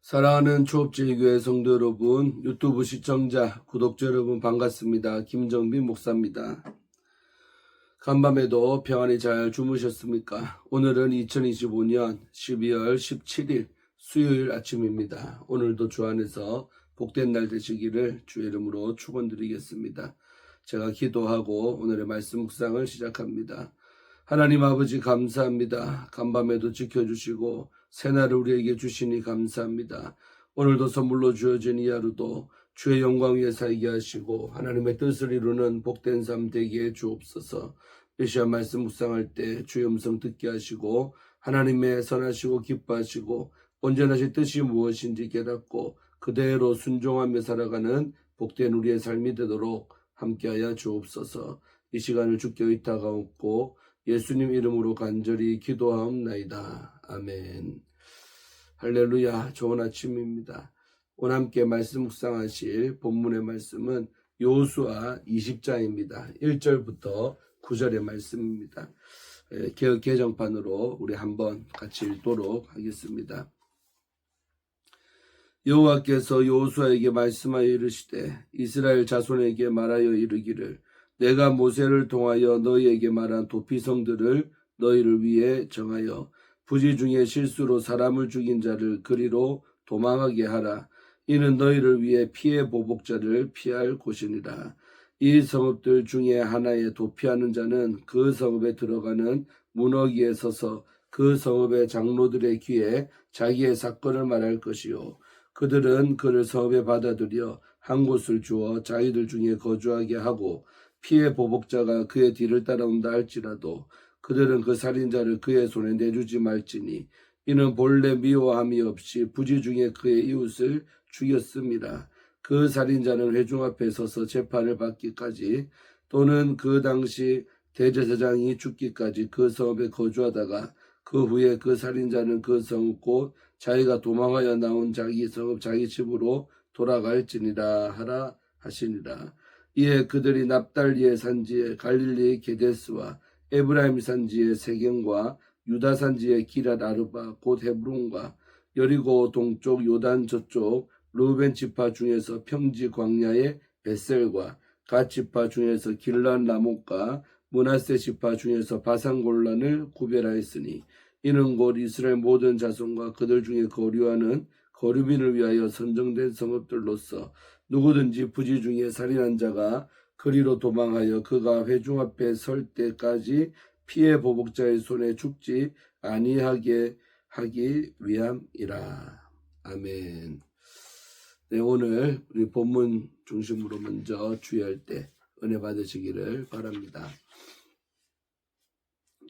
사랑하는 초업제일교회 성도 여러분, 유튜브 시청자, 구독자 여러분 반갑습니다. 김정빈 목사입니다. 간밤에도 평안히 잘 주무셨습니까? 오늘은 2025년 12월 17일 수요일 아침입니다. 오늘도 주 안에서 복된 날 되시기를 주의 이름으로 축원드리겠습니다. 제가 기도하고 오늘의 말씀 묵상을 시작합니다. 하나님 아버지 감사합니다. 간밤에도 지켜주시고 새날을 우리에게 주시니 감사합니다. 오늘도 선물로 주어진 이 하루도 주의 영광 위에 살게 하시고 하나님의 뜻을 이루는 복된 삶 되게 해 주옵소서. 이 시간 말씀 묵상할 때 주의 음성 듣게 하시고 하나님의 선하시고 기뻐하시고 온전하신 뜻이 무엇인지 깨닫고 그대로 순종하며 살아가는 복된 우리의 삶이 되도록 함께하여 주옵소서. 이 시간을 주께 의탁하옵고 예수님 이름으로 간절히 기도하옵나이다. 아멘. 할렐루야. 좋은 아침입니다. 오늘 함께 말씀 묵상하실 본문의 말씀은 여호수아 20장입니다. 1절부터 9절의 말씀입니다. 개역 개정판으로 우리 한번 같이 읽도록 하겠습니다. 여호와께서 여호수아에게 말씀하여 이르시되 이스라엘 자손에게 말하여 이르기를 내가 모세를 통하여 너희에게 말한 도피성들을 너희를 위해 정하여 부지 중에 실수로 사람을 죽인 자를 그리로 도망하게 하라. 이는 너희를 위해 피해 보복자를 피할 곳이니라. 이 성읍들 중에 하나에 도피하는 자는 그 성읍에 들어가는 문어기에 서서 그 성읍의 장로들의 귀에 자기의 사건을 말할 것이요. 그들은 그를 성읍에 받아들여 한 곳을 주어 자기들 중에 거주하게 하고 피해 보복자가 그의 뒤를 따라온다 할지라도 그들은 그 살인자를 그의 손에 내주지 말지니 이는 본래 미워함이 없이 부지 중에 그의 이웃을 죽였습니다. 그 살인자는 회중 앞에 서서 재판을 받기까지 또는 그 당시 대제사장이 죽기까지 그 성읍에 거주하다가 그 후에 그 살인자는 그 성읍 곧 자기가 도망하여 나온 자기 성읍 자기 집으로 돌아갈지니라 하라 하시니라. 이에 그들이 납달리의 산지의 갈릴리 게데스와 에브라임 산지의 세겜과 유다 산지의 기랏 아르바 곧 헤브론과 여리고 동쪽 요단 저쪽 르우벤 지파 중에서 평지 광야의 벳셀과 갓 지파 중에서 길란 라못과 므낫세 지파 중에서 바산 골란을 구별하였으니 이는 곧 이스라엘 모든 자손과 그들 중에 거류하는 거류민을 위하여 선정된 성읍들로서 누구든지 부지 중에 살인한 자가 그리로 도망하여 그가 회중 앞에 설 때까지 피해 보복자의 손에 죽지 아니하게 하기 위함이라. 아멘. 네, 오늘 우리 본문 중심으로 먼저 주의할 때 은혜 받으시기를 바랍니다.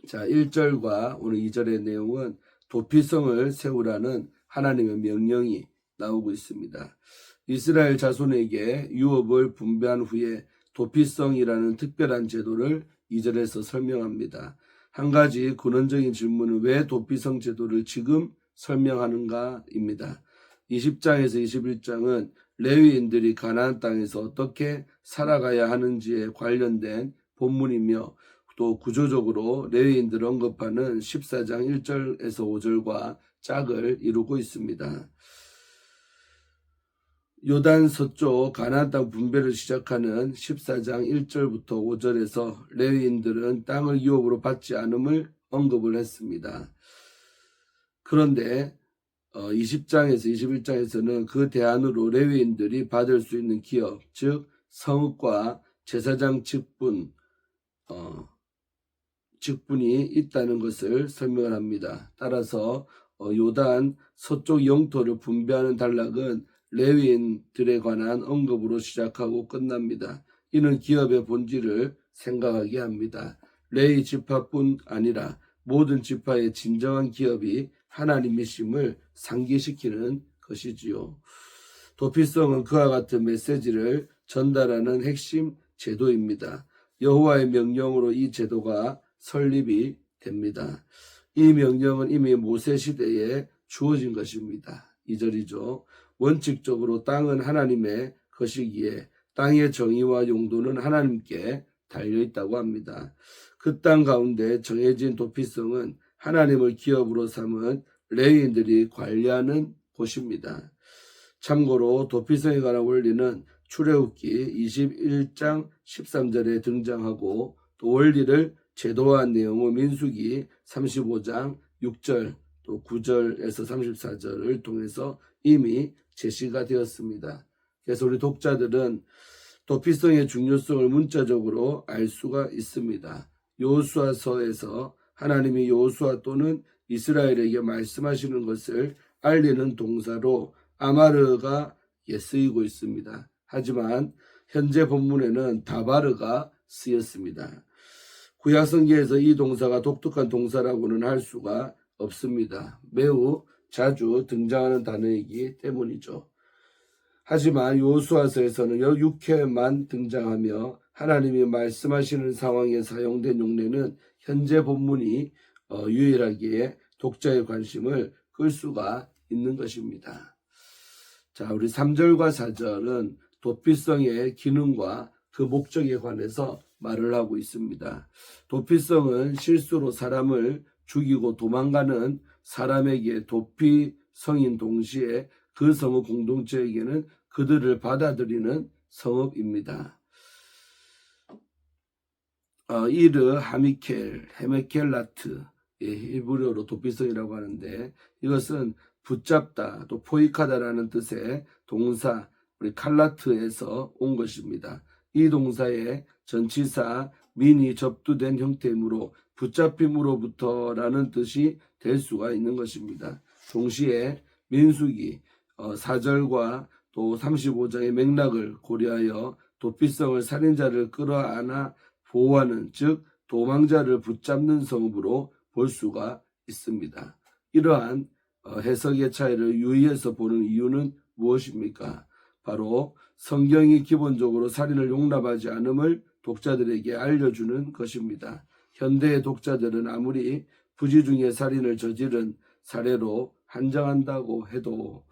자, 1절과 오늘 2절의 내용은 도피성을 세우라는 하나님의 명령이 나오고 있습니다. 이스라엘 자손에게 유업을 분배한 후에 도피성이라는 특별한 제도를 2절에서 설명합니다. 한 가지 근원적인 질문은 왜 도피성 제도를 지금 설명하는가입니다. 20장에서 21장은 레위인들이 가나안 땅에서 어떻게 살아가야 하는지에 관련된 본문이며 또 구조적으로 레위인들을 언급하는 14장 1절에서 5절과 짝을 이루고 있습니다. 요단 서쪽 가나안 땅 분배를 시작하는 14장 1절부터 5절에서 레위인들은 땅을 유업으로 받지 않음을 언급을 했습니다. 그런데 20장에서 21장에서는 그 대안으로 레위인들이 받을 수 있는 기업, 즉 성읍과 제사장 직분이 있다는 것을 설명을 합니다. 따라서 요단 서쪽 영토를 분배하는 단락은 레위인들에 관한 언급으로 시작하고 끝납니다. 이는 기업의 본질을 생각하게 합니다. 레위 지파뿐 아니라 모든 지파의 진정한 기업이 하나님이심을 상기시키는 것이지요. 도피성은 그와 같은 메시지를 전달하는 핵심 제도입니다. 여호와의 명령으로 이 제도가 설립이 됩니다. 이 명령은 이미 모세 시대에 주어진 것입니다. 2절이죠. 원칙적으로 땅은 하나님의 것이기에 땅의 정의와 용도는 하나님께 달려있다고 합니다. 그 땅 가운데 정해진 도피성은 하나님을 기업으로 삼은 레위인들이 관리하는 곳입니다. 참고로 도피성에 관한 원리는 출애굽기 21장 13절에 등장하고 또 원리를 제도화한 내용은 민수기 35장 6절 또 9절에서 34절을 통해서 이미 제시가 되었습니다. 그래서 우리 독자들은 도피성의 중요성을 문자적으로 알 수가 있습니다. 여호수아서에서 하나님이 여호수아 또는 이스라엘에게 말씀하시는 것을 알리는 동사로 아마르가 쓰이고 있습니다. 하지만 현재 본문에는 다바르가 쓰였습니다. 구약성경에서 이 동사가 독특한 동사라고는 할 수가 없습니다. 매우 자주 등장하는 단어이기 때문이죠. 하지만 여호수아서에서는 6회만 등장하며 하나님이 말씀하시는 상황에 사용된 용례는 현재 본문이 유일하게 독자의 관심을 끌 수가 있는 것입니다. 자, 우리 3절과 4절은 도피성의 기능과 그 목적에 관해서 말을 하고 있습니다. 도피성은 실수로 사람을 죽이고 도망가는 사람에게 도피성인 동시에 그 성읍 공동체에게는 그들을 받아들이는 성읍입니다. 이르 하미켈, 헤메켈라트, 히브리어로 도피성이라고 하는데 이것은 붙잡다, 또 포익하다라는 뜻의 동사 우리 칼라트에서 온 것입니다. 이 동사의 전치사 민이 접두된 형태이므로 붙잡힘으로부터라는 뜻이 될 수가 있는 것입니다. 동시에 민수기 4절과 또 35장의 맥락을 고려하여 도피성을 살인자를 끌어안아 보호하는 즉 도망자를 붙잡는 성읍으로 볼 수가 있습니다. 이러한 해석의 차이를 유의해서 보는 이유는 무엇입니까? 바로 성경이 기본적으로 살인을 용납하지 않음을 독자들에게 알려주는 것입니다. 현대의 독자들은 아무리 부지 중에 살인을 저지른 사례로 한정한다고 해도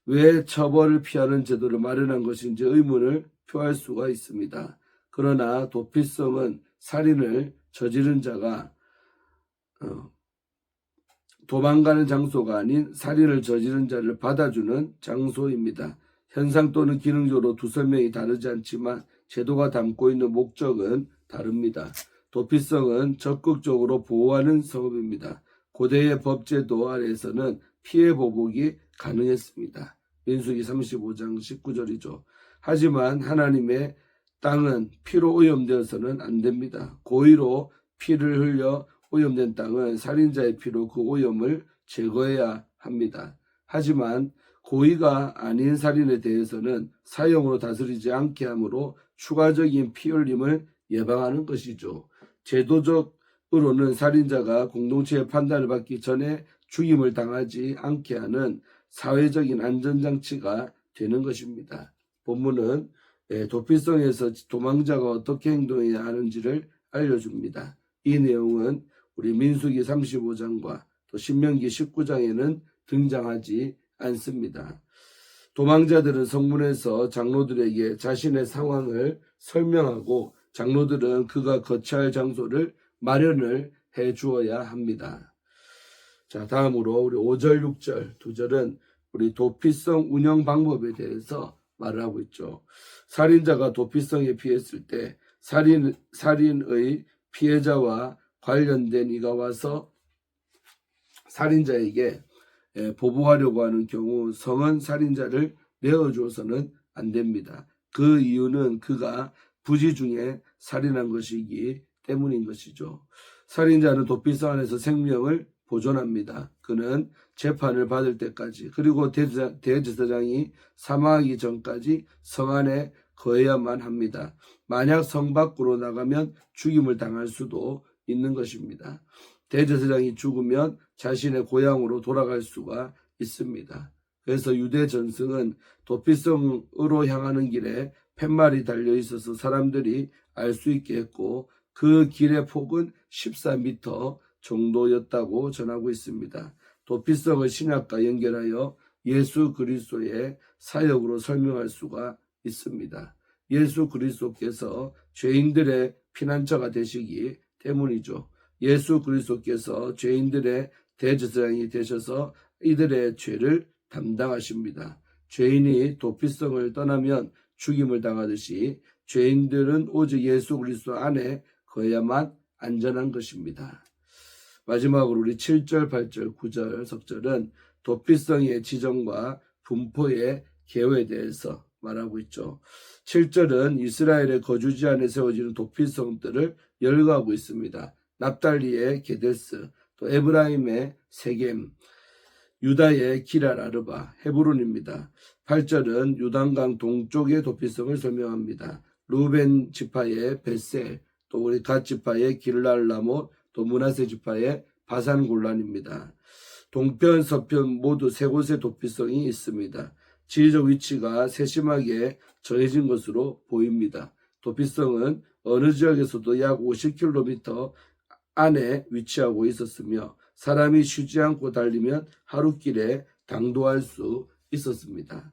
왜 처벌을 피하는 제도를 마련한 것인지 의문을 표할 수가 있습니다. 그러나 도피성은 살인을 저지른 자가 도망가는 장소가 아닌 살인을 저지른 자를 받아주는 장소입니다. 현상 또는 기능적으로 두 설명이 다르지 않지만 제도가 담고 있는 목적은 다릅니다. 도피성은 적극적으로 보호하는 성읍입니다. 고대의 법제도 아래에서는 피해 보복이 가능했습니다. 민수기 35장 19절이죠. 하지만 하나님의 땅은 피로 오염되어서는 안 됩니다. 고의로 피를 흘려 오염된 땅은 살인자의 피로 그 오염을 제거해야 합니다. 하지만 고의가 아닌 살인에 대해서는 사형으로 다스리지 않게 하므로 추가적인 피 흘림을 예방하는 것이죠. 제도적으로는 살인자가 공동체의 판단을 받기 전에 죽임을 당하지 않게 하는 사회적인 안전장치가 되는 것입니다. 본문은 도피성에서 도망자가 어떻게 행동해야 하는지를 알려줍니다. 이 내용은 우리 민수기 35장과 또 신명기 19장에는 등장하지 않습니다. 도망자들은 성문에서 장로들에게 자신의 상황을 설명하고 장로들은 그가 거처할 장소를 마련을 해 주어야 합니다. 자, 다음으로 우리 5절, 6절, 2절은 우리 도피성 운영 방법에 대해서 말을 하고 있죠. 살인자가 도피성에 피했을 때 살인의 피해자와 관련된 이가 와서 살인자에게 보복하려고 하는 경우 성은 살인자를 내어줘서는 안 됩니다. 그 이유는 그가 부지 중에 살인한 것이기 때문인 것이죠. 살인자는 도피성 안에서 생명을 보존합니다. 그는 재판을 받을 때까지 그리고 대제사장이 사망하기 전까지 성 안에 거해야만 합니다. 만약 성 밖으로 나가면 죽임을 당할 수도 있는 것입니다. 대제사장이 죽으면 자신의 고향으로 돌아갈 수가 있습니다. 그래서 유대 전승은 도피성으로 향하는 길에 팻말이 달려 있어서 사람들이 알 수 있게 했고 그 길의 폭은 14m 정도였다고 전하고 있습니다. 도피성을 신약과 연결하여 예수 그리스도의 사역으로 설명할 수가 있습니다. 예수 그리스도께서 죄인들의 피난처가 되시기 때문이죠. 예수 그리스도께서 죄인들의 대제사장이 되셔서 이들의 죄를 담당하십니다. 죄인이 도피성을 떠나면 죽임을 당하듯이 죄인들은 오직 예수 그리스도 안에 거해야만 안전한 것입니다. 마지막으로 우리 7절, 8절, 9절 석절은 도피성의 지정과 분포의 계획에 대해서 말하고 있죠. 7절은 이스라엘의 거주지 안에 세워지는 도피성들을 열거하고 있습니다. 납달리의 게데스, 또 에브라임의 세겜, 유다의 기랄 아르바, 헤브론입니다. 8절은 요단강 동쪽의 도피성을 설명합니다. 루벤 지파의 벳셀, 또 우리 갓 지파의 길랄 라못, 또 므낫세 지파의 바산 골란입니다. 동편, 서편 모두 세 곳의 도피성이 있습니다. 지리적 위치가 세심하게 정해진 것으로 보입니다. 도피성은 어느 지역에서도 약 50km 안에 위치하고 있었으며 사람이 쉬지 않고 달리면 하루길에 당도할 수 있었습니다.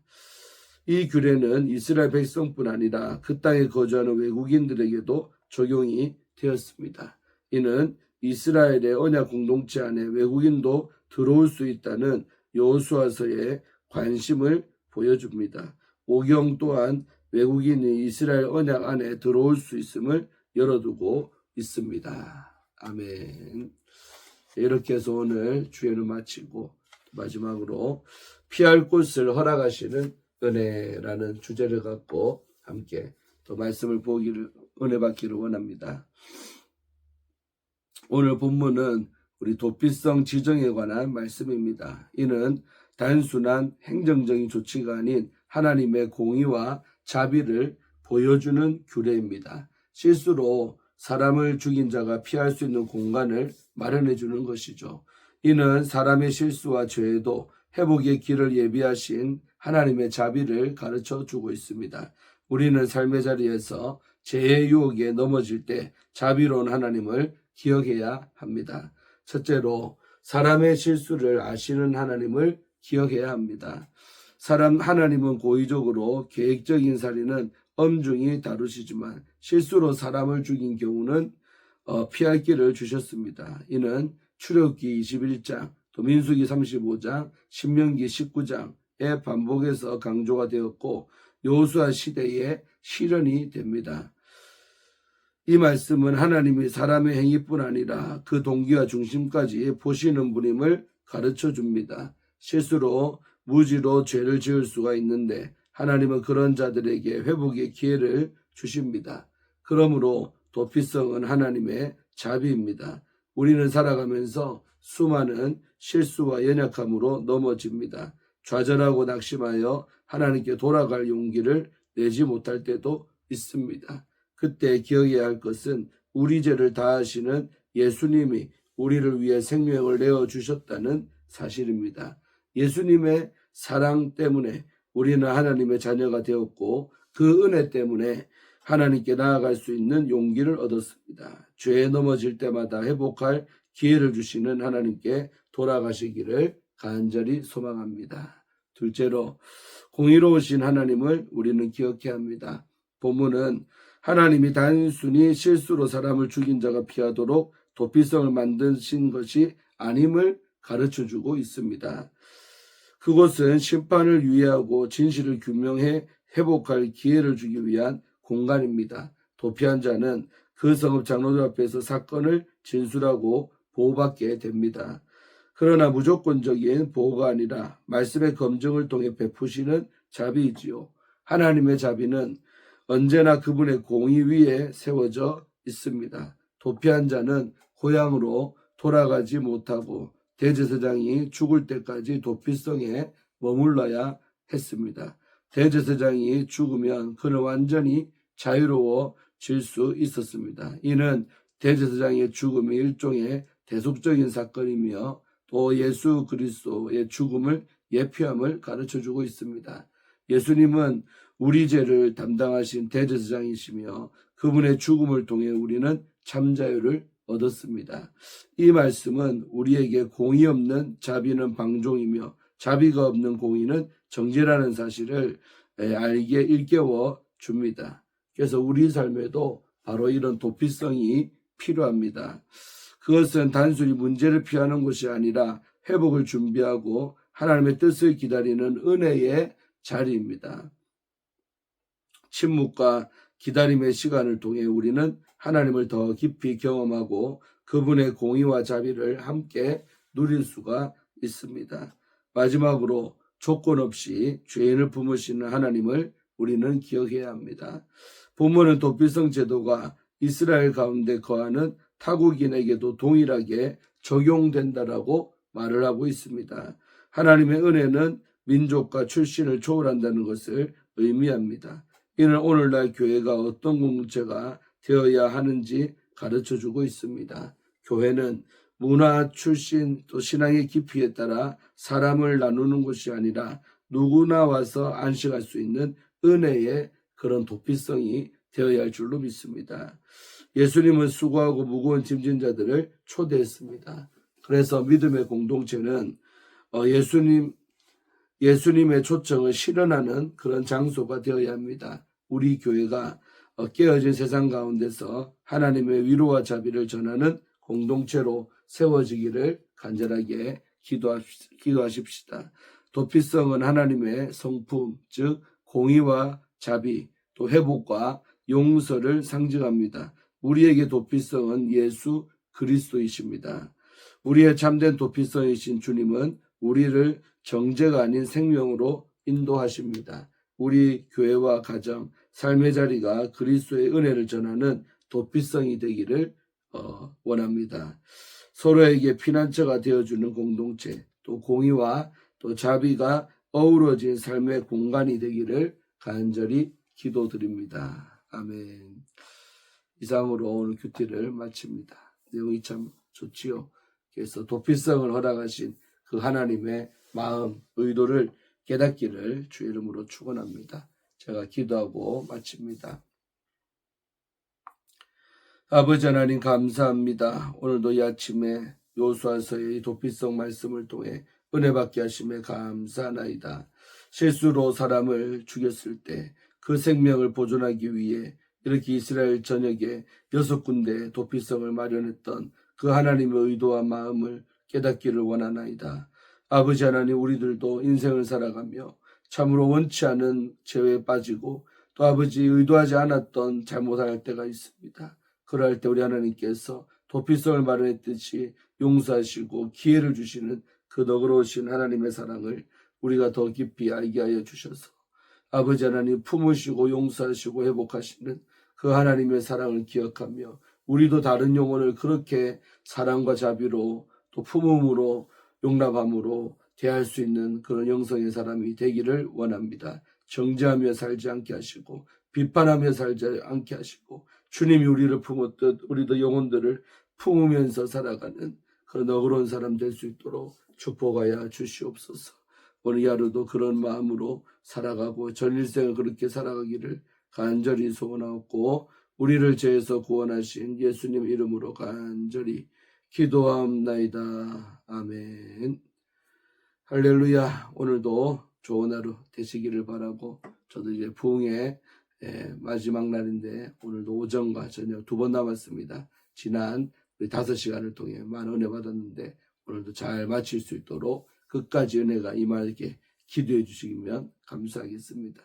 이 규례는 이스라엘 백성뿐 아니라 그 땅에 거주하는 외국인들에게도 적용이 되었습니다. 이는 이스라엘의 언약 공동체 안에 외국인도 들어올 수 있다는 여호수아서의 관심을 보여줍니다. 오경 또한 외국인이 이스라엘 언약 안에 들어올 수 있음을 열어두고 있습니다. 아멘. 이렇게 해서 오늘 주예를 마치고 마지막으로 피할 곳을 허락하시는 은혜라는 주제를 갖고 함께 또 말씀을 은혜 받기를 원합니다. 오늘 본문은 우리 도피성 지정에 관한 말씀입니다. 이는 단순한 행정적인 조치가 아닌 하나님의 공의와 자비를 보여주는 규례입니다. 실수로 사람을 죽인 자가 피할 수 있는 공간을 마련해 주는 것이죠. 이는 사람의 실수와 죄에도 회복의 길을 예비하신 하나님의 자비를 가르쳐 주고 있습니다. 우리는 삶의 자리에서 죄의 유혹에 넘어질 때 자비로운 하나님을 기억해야 합니다. 첫째로 사람의 실수를 아시는 하나님을 기억해야 합니다. 하나님은 고의적으로 계획적인 살인은 엄중히 다루시지만 실수로 사람을 죽인 경우는 피할 길을 주셨습니다. 이는 출애굽기 21장, 또 민수기 35장, 신명기 19장의 반복해서 강조가 되었고 여호수아 시대에 실현이 됩니다. 이 말씀은 하나님이 사람의 행위뿐 아니라 그 동기와 중심까지 보시는 분임을 가르쳐 줍니다. 실수로 무지로 죄를 지을 수가 있는데 하나님은 그런 자들에게 회복의 기회를 주십니다. 그러므로 도피성은 하나님의 자비입니다. 우리는 살아가면서 수많은 실수와 연약함으로 넘어집니다. 좌절하고 낙심하여 하나님께 돌아갈 용기를 내지 못할 때도 있습니다. 그때 기억해야 할 것은 우리 죄를 다하시는 예수님이 우리를 위해 생명을 내어주셨다는 사실입니다. 예수님의 사랑 때문에 우리는 하나님의 자녀가 되었고 그 은혜 때문에 하나님께 나아갈 수 있는 용기를 얻었습니다. 죄에 넘어질 때마다 회복할 기회를 주시는 하나님께 돌아가시기를 간절히 소망합니다. 둘째로 공의로우신 하나님을 우리는 기억해야 합니다. 본문은 하나님이 단순히 실수로 사람을 죽인 자가 피하도록 도피성을 만드신 것이 아님을 가르쳐주고 있습니다. 그것은 심판을 유예하고 진실을 규명해 회복할 기회를 주기 위한 공간입니다. 도피한 자는 그 성읍 장로들 앞에서 사건을 진술하고 보호받게 됩니다. 그러나 무조건적인 보호가 아니라 말씀의 검증을 통해 베푸시는 자비이지요. 하나님의 자비는 언제나 그분의 공의 위에 세워져 있습니다. 도피한 자는 고향으로 돌아가지 못하고 대제사장이 죽을 때까지 도피성에 머물러야 했습니다. 대제사장이 죽으면 그는 완전히 자유로워질 수 있었습니다. 이는 대제사장의 죽음이 일종의 대속적인 사건이며 또 예수 그리스도의 죽음을 예표함을 가르쳐주고 있습니다. 예수님은 우리 죄를 담당하신 대제사장이시며 그분의 죽음을 통해 우리는 참자유를 얻었습니다. 이 말씀은 우리에게 공의 없는 자비는 방종이며 자비가 없는 공의는 정죄라는 사실을 알게 일깨워 줍니다. 그래서 우리 삶에도 바로 이런 도피성이 필요합니다. 그것은 단순히 문제를 피하는 것이 아니라 회복을 준비하고 하나님의 뜻을 기다리는 은혜의 자리입니다. 침묵과 기다림의 시간을 통해 우리는 하나님을 더 깊이 경험하고 그분의 공의와 자비를 함께 누릴 수가 있습니다. 마지막으로 조건 없이 죄인을 품으시는 하나님을 우리는 기억해야 합니다. 본문은 도피성 제도가 이스라엘 가운데 거하는 타국인에게도 동일하게 적용된다라고 말을 하고 있습니다. 하나님의 은혜는 민족과 출신을 초월한다는 것을 의미합니다. 이는 오늘날 교회가 어떤 공동체가 되어야 하는지 가르쳐주고 있습니다. 교회는 문화, 출신, 또 신앙의 깊이에 따라 사람을 나누는 것이 아니라 누구나 와서 안식할 수 있는 은혜의 그런 도피성이 되어야 할 줄로 믿습니다. 예수님은 수고하고 무거운 짐진 자들을 초대했습니다. 그래서 믿음의 공동체는 예수님의 초청을 실현하는 그런 장소가 되어야 합니다. 우리 교회가 깨어진 세상 가운데서 하나님의 위로와 자비를 전하는 공동체로 세워지기를 간절하게 기도하십시다. 도피성은 하나님의 성품, 즉 공의와 자비, 또 회복과 용서를 상징합니다. 우리에게 도피성은 예수 그리스도이십니다. 우리의 참된 도피성이신 주님은 우리를 정죄가 아닌 생명으로 인도하십니다. 우리 교회와 가정, 삶의 자리가 그리스도의 은혜를 전하는 도피성이 되기를 원합니다. 서로에게 피난처가 되어주는 공동체, 또 공의와 또 자비가 어우러진 삶의 공간이 되기를 간절히 기도드립니다. 아멘. 이상으로 오늘 큐티를 마칩니다. 내용이 참 좋지요. 그래서 도피성을 허락하신 그 하나님의 마음, 의도를 깨닫기를 주의 이름으로 축원합니다. 제가 기도하고 마칩니다. 아버지 하나님 감사합니다. 오늘도 이 아침에 요수아서의 도피성 말씀을 통해 은혜 받게 하심에 감사하나이다. 실수로 사람을 죽였을 때 그 생명을 보존하기 위해 이렇게 이스라엘 전역에 6군데 도피성을 마련했던 그 하나님의 의도와 마음을 깨닫기를 원하나이다. 아버지 하나님, 우리들도 인생을 살아가며 참으로 원치 않은 죄에 빠지고 또 아버지 의도하지 않았던 잘못할 때가 있습니다. 그럴 때 우리 하나님께서 도피성을 마련했듯이 용서하시고 기회를 주시는 그 너그러우신 하나님의 사랑을 우리가 더 깊이 알게 하여 주셔서 아버지 하나님 품으시고 용서하시고 회복하시는 그 하나님의 사랑을 기억하며 우리도 다른 영혼을 그렇게 사랑과 자비로 또 품음으로 용납함으로 대할 수 있는 그런 영성의 사람이 되기를 원합니다. 정죄하며 살지 않게 하시고 비판하며 살지 않게 하시고 주님이 우리를 품었듯 우리도 영혼들을 품으면서 살아가는 그런 너그러운 사람 될 수 있도록 축복하여 주시옵소서. 오늘 하루도 그런 마음으로 살아가고 전일생을 그렇게 살아가기를 간절히 소원하옵고 우리를 죄에서 구원하신 예수님 이름으로 간절히 기도하옵나이다. 아멘. 할렐루야. 오늘도 좋은 하루 되시기를 바라고 저도 이제 부흥의 마지막 날인데 오늘도 오전과 저녁 2번 남았습니다. 지난 우리 5시간을 통해 많은 은혜 받았는데 오늘도 잘 마칠 수 있도록 끝까지 은혜가 임하게 기도해 주시면 감사하겠습니다.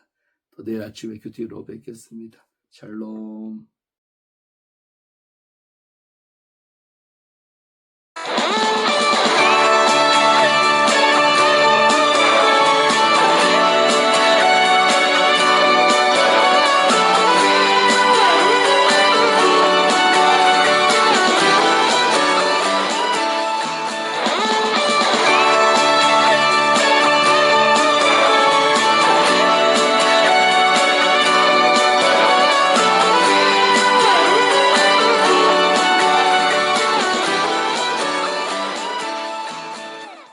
또 내일 아침에 큐티로 뵙겠습니다. 샬롬.